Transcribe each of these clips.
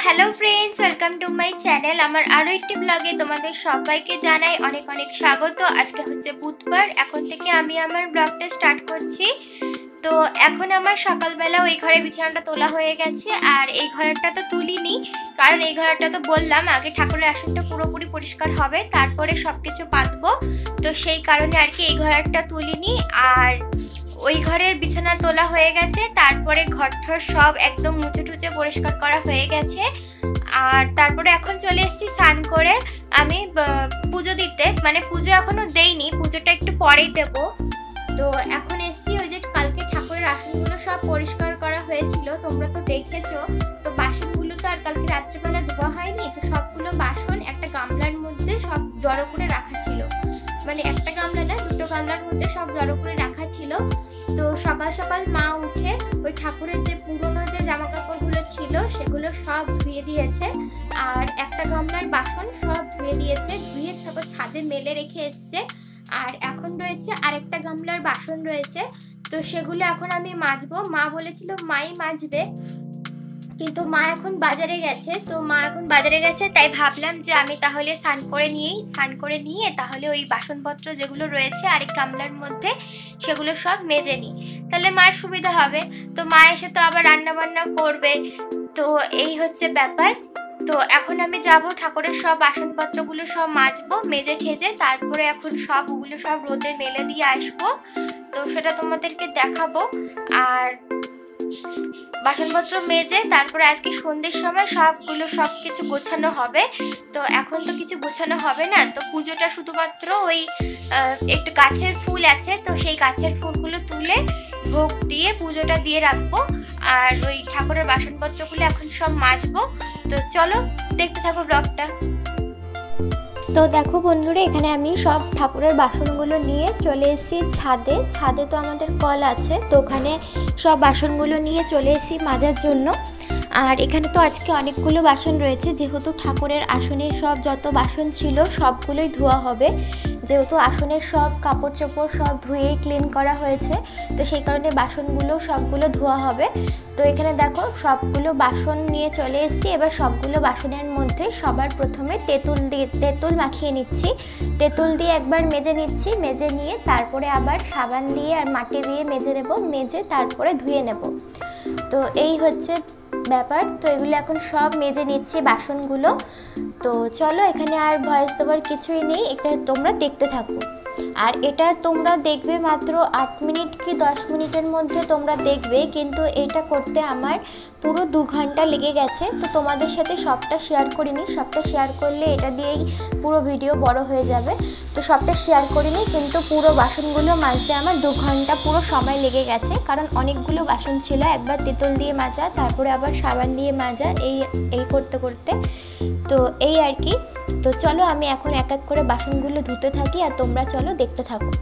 Hello friends, welcome to my channel. আমার আরও একটি ব্লগে তোমাদের সবাইকে জানাই অনেক অনেক স্বাগত। আজকে হচ্ছে বুধবার, এখন থেকে আমি আমার ব্লগটা স্টার্ট করছি। তো এখন আমার সকালবেলা ওই ঘরে বিছানাটা তোলা হয়ে গেছে, আর এই ঘরটা তো তুলিনি, কারণ এই ঘরটা তো বললাম আগে ঠাকুরের আসনটা পুরোপুরি পরিষ্কার হবে, তারপরে সব কিছু পাতবো। তো সেই কারণে আর কি এই ঘরটা তুলিনি। আর ওই ঘরের বিছানা তোলা হয়ে গেছে, তারপরে ঘরঠর সব একদম মুছে টুচে পরিষ্কার করা হয়ে গেছে। আর তারপরে এখন চলে এসেছি স্নান করে আমি পুজো দিতে, মানে পুজো এখনো দেইনি, পুজোটা একটু পরেই দেবো। তো এখন এসেছি, ওই যে কালকে ঠাকুরের আসনগুলো সব পরিষ্কার করা হয়েছিল, তোমরা তো দেখেছো। তো বাসনগুলো তো আর কালকে রাত্রিবেলা ধোয়া হয়নি, তো সবগুলো বাসন একটা গামলার মধ্যে সব জড়ো করে রাখা ছিল, মানে একটা গামলা না, দুটো গামলার মধ্যে সব জড়ো করে রাখা ছিল। তো সকাল সকাল মা উঠে ওই ঠাকুরের যে পুরনো যে জামা কাপড়গুলো ছিল সেগুলো সব ধুয়ে দিয়েছে, আর একটা গামলার বাসন সব ধুয়ে দিয়েছে, ধুয়ে তারপর ছাদে মেলে রেখে এসছে। আর এখন রয়েছে আরেকটা গামলার বাসন রয়েছে, তো সেগুলো এখন আমি মাজবো। মা বলেছিল মাই মাজবে, কিন্তু মা এখন বাজারে গেছে। তো মা এখন বাজারে গেছে, তাই ভাবলাম যে আমি তাহলে স্নান করে নিয়ে তাহলে ওই বাসনপত্র যেগুলো রয়েছে আরেক গামলার মধ্যে সেগুলো সব মেজে নিই, তাহলে মার সুবিধা হবে। তো মা এসে তো আবার রান্না বান্না করবে, তো এই হচ্ছে ব্যাপার। তো এখন আমি যাব ঠাকুরের সব বাসনপত্রগুলো সব মাজবো, মেজে ঠেজে তারপরে এখন সব ওগুলো সব রোদে মেলে দিয়ে আসবো, তো সেটা তোমাদেরকে দেখাবো। আর বাসনপত্র মেজে তারপরে আজকে সন্ধ্যের সময় সব কিছু গোছানো হবে। তো এখন তো কিছু গোছানো হবে না, তো পুজোটা শুধুমাত্র ওই একটু গাছের ফুল আছে, তো সেই গাছের ফুলগুলো তুলে ভোগ দিয়ে পুজোটা দিয়ে রাখবো। আর ওই ঠাকুরের বাসনপত্রগুলো এখন সব মাজবো। তো চলো দেখতে থাকো ব্লগটা। তো দেখো বন্ধুরা, এখানে আমি সব ঠাকুরের বাসনগুলো নিয়ে চলে এসেছি ছাদে তো আমাদের কল আছে, তো ওখানে সব বাসনগুলো নিয়ে চলে এসেছি মাজার জন্য। আর এখানে তো আজকে অনেকগুলো বাসন রয়েছে, যেহেতু ঠাকুরের আসনে সব যত বাসন ছিল সবগুলোই ধোয়া হবে, যেহেতু আসনের সব কাপড় চোপড় সব ধুয়েই ক্লিন করা হয়েছে, তো সেই কারণে বাসনগুলো সবগুলো ধোয়া হবে। তো এখানে দেখো সবগুলো বাসন নিয়ে চলে এসেছি। এবার সবগুলো বাসনের মধ্যে সবার প্রথমে তেঁতুল মাখিয়ে নিচ্ছি, তেঁতুল দিয়ে একবার মেজে নিচ্ছি, মেজে নিয়ে তারপরে আবার সাবান দিয়ে আর মাটি দিয়ে মেজে নেব, মেজে তারপরে ধুয়ে নেব। তো এই হচ্ছে ব্যাপার। তো এগুলো এখন সব মেজে নিচ্ছি বাসনগুলো। তো চলো, এখানে আর ভয়েস দেওয়ার কিছুই নেই, এটা তোমরা দেখতে থাকো। আর এটা তোমরা দেখবে মাত্র 8 মিনিট কি 10 মিনিটের মধ্যে তোমরা দেখবে, কিন্তু এটা করতে আমার পুরো 2 ঘন্টা লেগে গেছে। তো তোমাদের সাথে সবটা শেয়ার করিনি, সবটা শেয়ার করলে এটা দিয়েই পুরো ভিডিও বড় হয়ে যাবে, তো সবটা শেয়ার করিনি। কিন্তু পুরো বাসনগুলো মাজতে আমার 2 ঘন্টা পুরো সময় লেগে গেছে, কারণ অনেকগুলো বাসন ছিল, একবার তেঁতুল দিয়ে মাজা, তারপরে আবার সাবান দিয়ে মাজা, এই করতে করতে। তো এই আর কি। তো চলো আমি এখন এক এক করে বাসনগুলো ধুতে থাকি, আর তোমরা চলো দেখতে থাকো।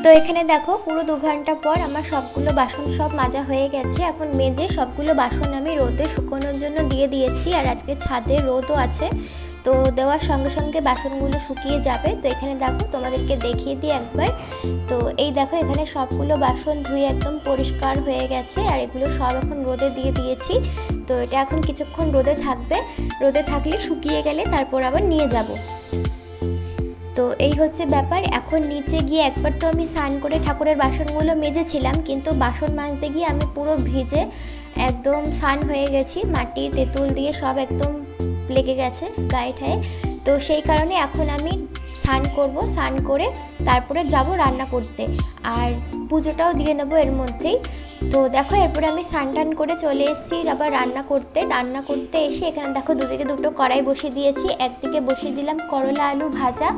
তো এখানে দেখো পুরো 2 ঘন্টা পর আমার সবগুলো বাসন সব মাজা হয়ে গেছে। এখন মেজে সবগুলো বাসন আমি রোদে শুকানোর জন্য দিয়ে দিয়েছি। আর আজকে ছাদে রোদও আছে, তো দেওয়ার সঙ্গে সঙ্গে বাসনগুলো শুকিয়ে যাবে। তো এখানে দেখো তোমাদেরকে দেখিয়ে দিই একবার। তো এই দেখো এখানে সবগুলো বাসন ধুয়ে একদম পরিষ্কার হয়ে গেছে। আর এগুলো সব এখন রোদে দিয়ে দিয়েছি। তো এটা এখন কিছুক্ষণ রোদে থাকবে, রোদে থাকলে শুকিয়ে গেলে তারপর আবার নিয়ে যাব। তো এই হচ্ছে ব্যাপার। এখন নিচে গিয়ে একবার তো আমি স্নান করে ঠাকুরের বাসনগুলো মেজেছিলাম, কিন্তু বাসন মাজতে গিয়ে আমি পুরো ভিজে একদম স্নান হয়ে গেছি, মাটি তেঁতুল দিয়ে সব একদম লেগে গেছে গায়ে ঠায়ে। তো সেই কারণে এখন আমি স্নান করব, স্নান করে তারপরে যাব রান্না করতে, আর পুজোটাও দিয়ে নেবো এর মধ্যেই। তো দেখো এরপরে আমি স্নান টান করে চলে এসেছি আবার রান্না করতে এসে এখানে দেখো দুদিকে দুটো কড়াই বসিয়ে দিয়েছি। একদিকে বসিয়ে দিলাম করলা আলু ভাজা।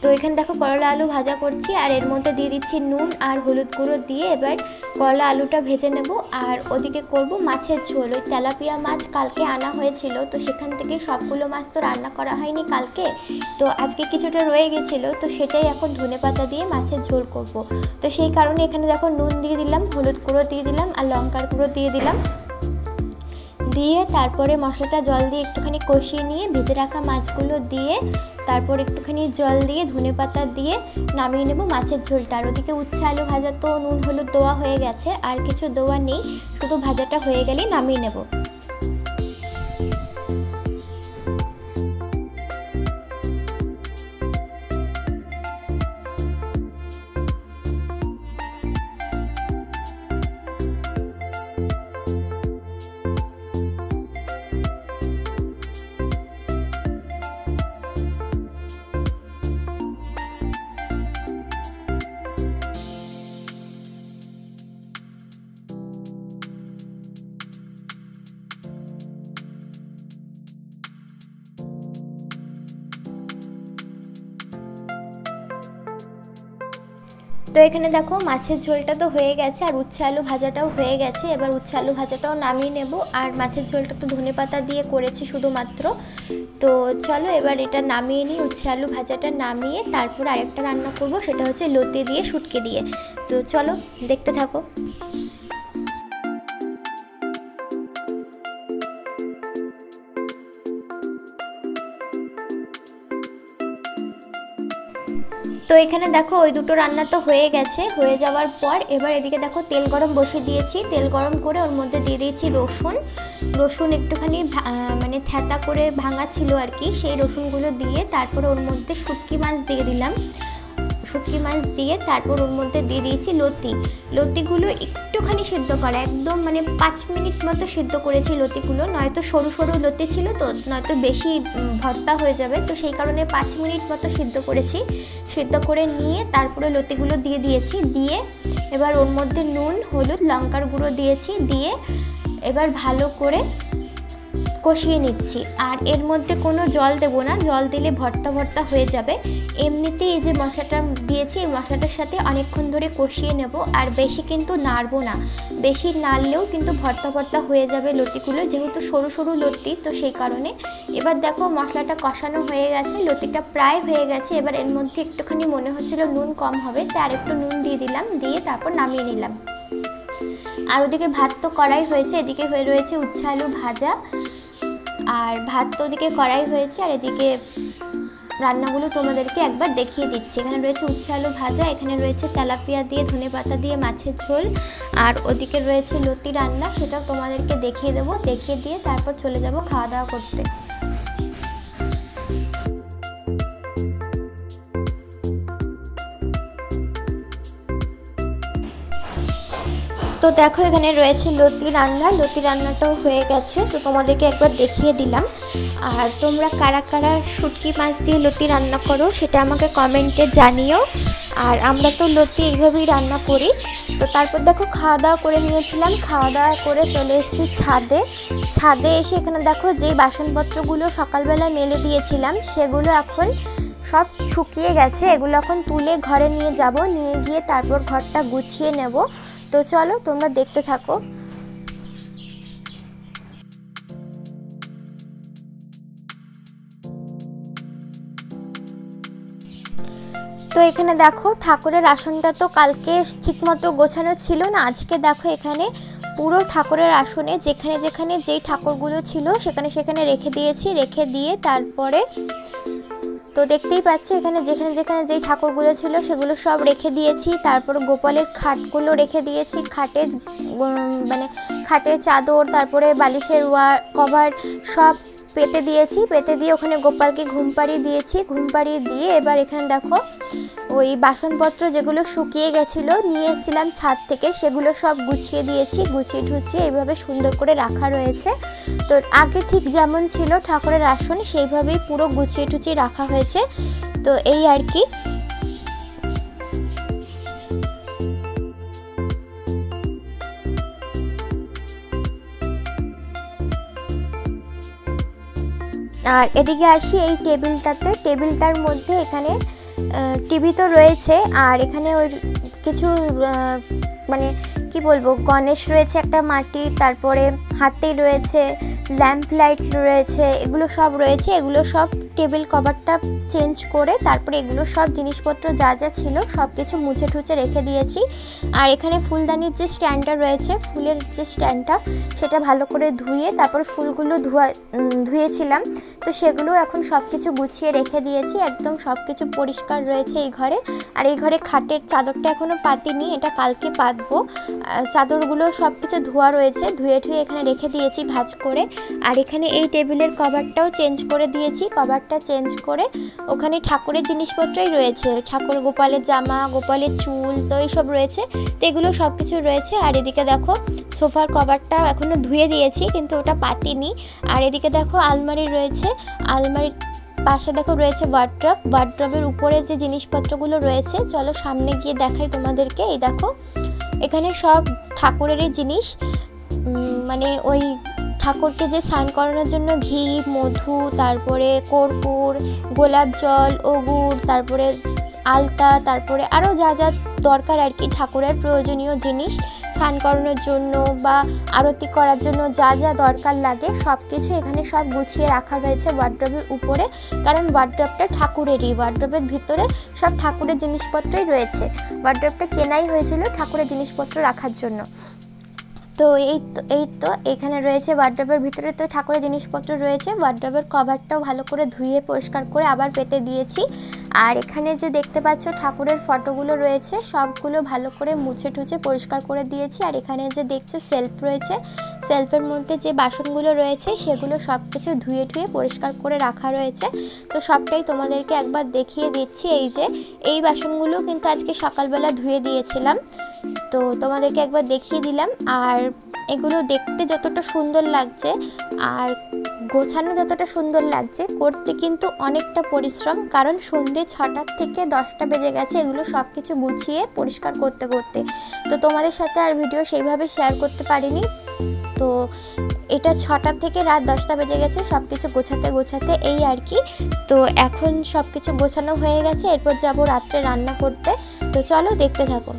তো এখানে দেখো করলা আলু ভাজা করছি, আর এর মধ্যে দিয়ে দিচ্ছি নুন আর হলুদ গুঁড়ো দিয়ে এবার করলা আলুটা ভেজে নেব। আর ওদিকে করব মাছের ঝোল। ওই তেলাপিয়া মাছ কালকে আনা হয়েছিল, তো সেখান থেকে সবগুলো মাছ তো রান্না করা হয়নি কালকে, তো আজকে কিছুটা রয়ে গেছিলো, তো সেটাই এখন ধনেপাতা দিয়ে মাছের ঝোল করব। তো সেই কারণে এখানে দেখো নুন দিয়ে দিলাম, হলুদ গুঁড়ো দিয়ে দিলাম আর লঙ্কার গুঁড়ো দিয়ে দিলাম, দিয়ে তারপরে মশলাটা জল দিয়ে একটুখানি কষিয়ে নিয়ে ভেজে রাখা মাছগুলো দিয়ে তারপর একটুখানি জল দিয়ে ধনেপাতা দিয়ে নামিয়ে নেব মাছের ঝোলটা। আর ওদিকে উচ্ছে আলু ভাজা তো নুন হলুদ দেওয়া হয়ে গেছে, আর কিছু দেওয়া নেই, শুধু ভাজাটা হয়ে গেলেই নামিয়ে নেব। তো এখানে দেখো মাছের ঝোলটা তো হয়ে গেছে আর উচ্ছে আলু ভাজাটাও হয়ে গেছে। এবার উচ্ছে আলু ভাজাটাও নামিয়ে নেব, আর মাছের ঝোলটা তো ধনেপাতা দিয়ে করেছি শুধুমাত্র। তো চলো এবার এটা নামিয়ে নিই, উচ্ছে আলু ভাজাটা নামিয়ে তারপর আরেকটা রান্না করব, সেটা হচ্ছে লতি দিয়ে শুটকি দিয়ে। তো চলো দেখতে থাকো। তো এখানে দেখো ওই দুটো রান্না তো হয়ে গেছে। হয়ে যাওয়ার পর এবার এদিকে দেখো তেল গরম বসিয়ে দিয়েছি। তেল গরম করে ওর মধ্যে দিয়ে দিয়েছি রসুন একটুখানি মানে থেঁতা করে ভাঙা ছিল আর কি, সেই রসুনগুলো দিয়ে তারপরে ওর মধ্যে শুটকি মাছ দিয়ে দিলাম। শুটকি মাছ দিয়ে তারপর ওর মধ্যে দিয়ে দিয়েছি লতিগুলো একটুখানি সিদ্ধ করা, একদম মানে 5 মিনিট মতো সিদ্ধ করেছি লতিগুলো, নয়তো সরু সরু লতি ছিল তো নয়তো বেশি ভর্তা হয়ে যাবে, তো সেই কারণে 5 মিনিট মতো সিদ্ধ করেছি। সিদ্ধ করে নিয়ে তারপরে লতিগুলো দিয়ে দিয়েছি, দিয়ে এবার ওর মধ্যে নুন হলুদ লঙ্কার গুঁড়ো দিয়েছি, দিয়ে এবার ভালো করে কষিয়ে নিচ্ছি। আর এর মধ্যে কোনো জল দেব না, জল দিলে ভর্তা হয়ে যাবে। এমনিতেই এই যে মশলাটা দিয়েছি এই মশলাটার সাথে অনেকক্ষণ ধরে কষিয়ে নেব, আর বেশি কিন্তু নাড়বো না, বেশি নাড়লেও কিন্তু ভর্তা হয়ে যাবে লতিগুলো, যেহেতু সরু সরু লতি, তো সেই কারণে। এবার দেখো মশলাটা কষানো হয়ে গেছে, লতিটা প্রায় হয়ে গেছে। এবার এর মধ্যে একটুখানি মনে হচ্ছিল নুন কম হবে, তাই আর একটু নুন দিয়ে দিলাম, দিয়ে তারপর নামিয়ে নিলাম। আর ওদিকে ভাত তো কড়াই হয়েছে, এদিকে হয়ে রয়েছে উচ্ছে আলু ভাজা, আর ভাত তো ওদিকে কড়াই হয়েছে, আর এদিকে রান্নাগুলো তোমাদেরকে একবার দেখিয়ে দিচ্ছি। এখানে রয়েছে উচ্ছে আলু ভাজা, এখানে রয়েছে তেলাপিয়া দিয়ে ধনেপাতা দিয়ে মাছের ঝোল, আর ওদিকে রয়েছে লতি রান্না, সেটাও তোমাদেরকে দেখিয়ে দেবো। দেখিয়ে দিয়ে তারপর চলে যাব খাওয়া দাওয়া করতে। তো দেখো এখানে রয়েছে লতি রান্নাটাও হয়ে গেছে, তো তোমাদেরকে একবার দেখিয়ে দিলাম। আর তোমরা কারা কারা শুটকি মাছ দিয়ে লতি রান্না করো সেটা আমাকে কমেন্টে জানিও। আর আমরা তো লতি এইভাবেই রান্না করি। তো তারপর দেখো খাওয়া দাওয়া করে নিয়েছিলাম, খাওয়া দাওয়া করে চলে এসেছি ছাদে এসে এখানে দেখো যে বাসনপত্রগুলো সকালবেলায় মেলে দিয়েছিলাম সেগুলো এখন সব শুকিয়ে গেছে, এগুলো এখন তুলে ঘরে নিয়ে যাব, নিয়ে গিয়ে তারপর ঘরটা গুছিয়ে নেব। তো চলো তোমরা দেখতে থাকো। তো এখানে দেখো ঠাকুরের আসনটা তো কালকে ঠিকমতো গোছানো ছিল না, আজকে দেখো এখানে পুরো ঠাকুরের আসনে যেখানে যেখানে যেই ঠাকুরগুলো ছিল সেখানে সেখানে রেখে দিয়েছি। রেখে দিয়ে তারপরে তো দেখতেই পাচ্ছ এখানে যেখানে যেখানে যেই ঠাকুরগুলো ছিল সেগুলো সব রেখে দিয়েছি। তারপর গোপালের খাটগুলো রেখে দিয়েছি, মানে খাটের চাদর, তারপরে বালিশের কভার সব পেতে দিয়েছি। পেতে দিয়ে ওখানে গোপালকে ঘুম পাড়িয়ে দিয়েছি। ঘুম পাড়িয়ে দিয়ে এবার এখানে দেখো ওই বাসনপত্র যেগুলো শুকিয়ে গেছিলো নিয়ে এসেছিলাম ছাদ থেকে, সেগুলো সব গুছিয়ে দিয়েছি। গুছিয়ে ঠুছিয়ে এইভাবে সুন্দর করে রাখা রয়েছে। তো আগে ঠিক যেমন ছিল ঠাকুরের আসন সেইভাবেই পুরো গুছিয়ে ঠুছিয়ে রাখা হয়েছে। তো এই আর কি। আর এদিকে আসি এই টেবিলটাতে। টেবিলটার মধ্যে এখানে টিভি তো রয়েছে, আর এখানে ওই কিছু মানে কি বলবো, গণেশ রয়েছে একটা মাটির, তারপরে হাতি রয়েছে, ল্যাম্প লাইট রয়েছে, এগুলো সব রয়েছে। এগুলো সব টেবিল কভারটা চেঞ্জ করে তারপরে এগুলো সব জিনিসপত্র যা যা ছিল সব কিছু মুছে ঠুছে রেখে দিয়েছি। আর এখানে ফুলদানির যে স্ট্যান্ডটা রয়েছে, ফুলের যে স্ট্যান্ডটা, সেটা ভালো করে ধুয়ে তারপর ফুলগুলো ধুয়েছিলাম। তো সেগুলো এখন সব কিছু গুছিয়ে রেখে দিয়েছি। একদম সব কিছু পরিষ্কার রয়েছে এই ঘরে। আর এই ঘরে খাটের চাদরটা এখনও পাতিনি, এটা কালকে পাতবো। চাদরগুলো সব কিছু ধোয়া রয়েছে, ধুয়ে এখানে রেখে দিয়েছি ভাঁজ করে। আর এখানে এই টেবিলের কভারটাও চেঞ্জ করে দিয়েছি। কভারটা চেঞ্জ করে ওখানে ঠাকুরের জিনিসপত্রই রয়েছে, ঠাকুর গোপালের জামা, গোপালের চুল, তো এইসব রয়েছে। তো এগুলো সব কিছু রয়েছে। আর এদিকে দেখো সোফার কভারটা এখনও ধুয়ে দিয়েছি কিন্তু ওটা পাতিনি। আর এদিকে দেখো আলমারি রয়েছে, আলমারির পাশে দেখো রয়েছে ওয়ার্ড্রব। ওয়ার্ড্রবের উপরে যে জিনিসপত্রগুলো রয়েছে চলো সামনে গিয়ে দেখাই তোমাদেরকে। এই দেখো এখানে সব ঠাকুরেরই জিনিস, মানে ওই ঠাকুরকে যে স্নান করানোর জন্য ঘি, মধু, তারপরে কর্পূর, গোলাপ জল, অগুর, তারপরে আলতা, তারপরে আরও যা যা দরকার আর কি ঠাকুরের প্রয়োজনীয় জিনিস স্নান করানোর জন্য বা আরতি করার জন্য যা যা দরকার লাগে সব কিছু এখানে সব গুছিয়ে রাখা রয়েছে ওয়ার্ড্রবের উপরে। কারণ ওয়ার্ড্রবটা ঠাকুরেরই, ওয়ার্ড্রবের ভিতরে সব ঠাকুরের জিনিসপত্রই রয়েছে। ওয়ার্ড্রবটা কেনাই হয়েছিল ঠাকুরের জিনিসপত্র রাখার জন্য। তো এই তো এখানে রয়েছে ওয়ার্ড্রবের ভিতরে তো ঠাকুরের জিনিসপত্র রয়েছে। ওয়ার্ড্রবের কভারটাও ভালো করে ধুয়ে পরিষ্কার করে আবার পেতে দিয়েছি। আর এখানে যে দেখতে পাচ্ছ ঠাকুরের ফটোগুলো রয়েছে সবগুলো ভালো করে মুছে টুছে পরিষ্কার করে দিয়েছি। আর এখানে যে দেখছো সেলফ রয়েছে, সেলফের মধ্যে যে বাসনগুলো রয়েছে সেগুলো সব কিছু ধুয়ে টুয়ে পরিষ্কার করে রাখা রয়েছে। তো সবটাই তোমাদেরকে একবার দেখিয়ে দিচ্ছি। এই যে এই বাসনগুলো কিন্তু আজকে সকালবেলা ধুয়ে দিয়েছিলাম, তো তোমাদেরকে একবার দেখিয়ে দিলাম। আর এগুলো দেখতে যতটা সুন্দর লাগছে আর গোছানো যতটা সুন্দর লাগছে, করতে কিন্তু অনেকটা পরিশ্রম। কারণ সন্ধ্যে 6টা থেকে 10টা বেজে গেছে এগুলো সব কিছু গুছিয়ে পরিষ্কার করতে করতে। তো তোমাদের সাথে আর ভিডিও সেইভাবে শেয়ার করতে পারিনি। তো এটা 6টা থেকে রাত 10টা বেজে গেছে সব কিছু গোছাতে গোছাতে, এই আর কি। তো এখন সব কিছু গোছানো হয়ে গেছে, এরপর যাবো রাত্রে রান্না করতে। তো চলো দেখতে থাকো।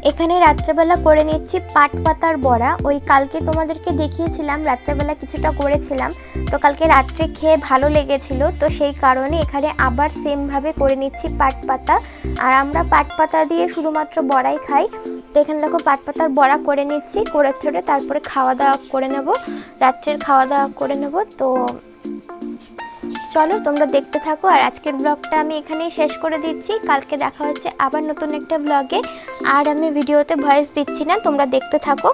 এখানে রাত্রেবেলা করে নিচ্ছি পাট পাতার বড়া। ওই কালকে তোমাদেরকে দেখিয়েছিলাম রাত্রেবেলা কিছুটা করেছিলাম, তো কালকে রাত্রে খেয়ে ভালো লেগেছিল, তো সেই কারণে এখানে আবার সেমভাবে করে নিচ্ছি পাট পাতা। আর আমরা পাট পাতা দিয়ে শুধুমাত্র বড়াই খাই। তো এখানে দেখো পাট পাতার বড়া করে নিচ্ছি, করে ধরে তারপরে খাওয়া দাওয়া করে নেব, রাত্রের খাওয়া দাওয়া করে নেব। তো চলো তোমরা দেখতে থাকো। আর আজকের ব্লগটা আমি এখানেই শেষ করে দিচ্ছি। কালকে দেখা হচ্ছে আবার নতুন একটা ব্লগে। আর আমি ভিডিওতে ভয়েস দিচ্ছি না, তোমরা দেখতে থাকো।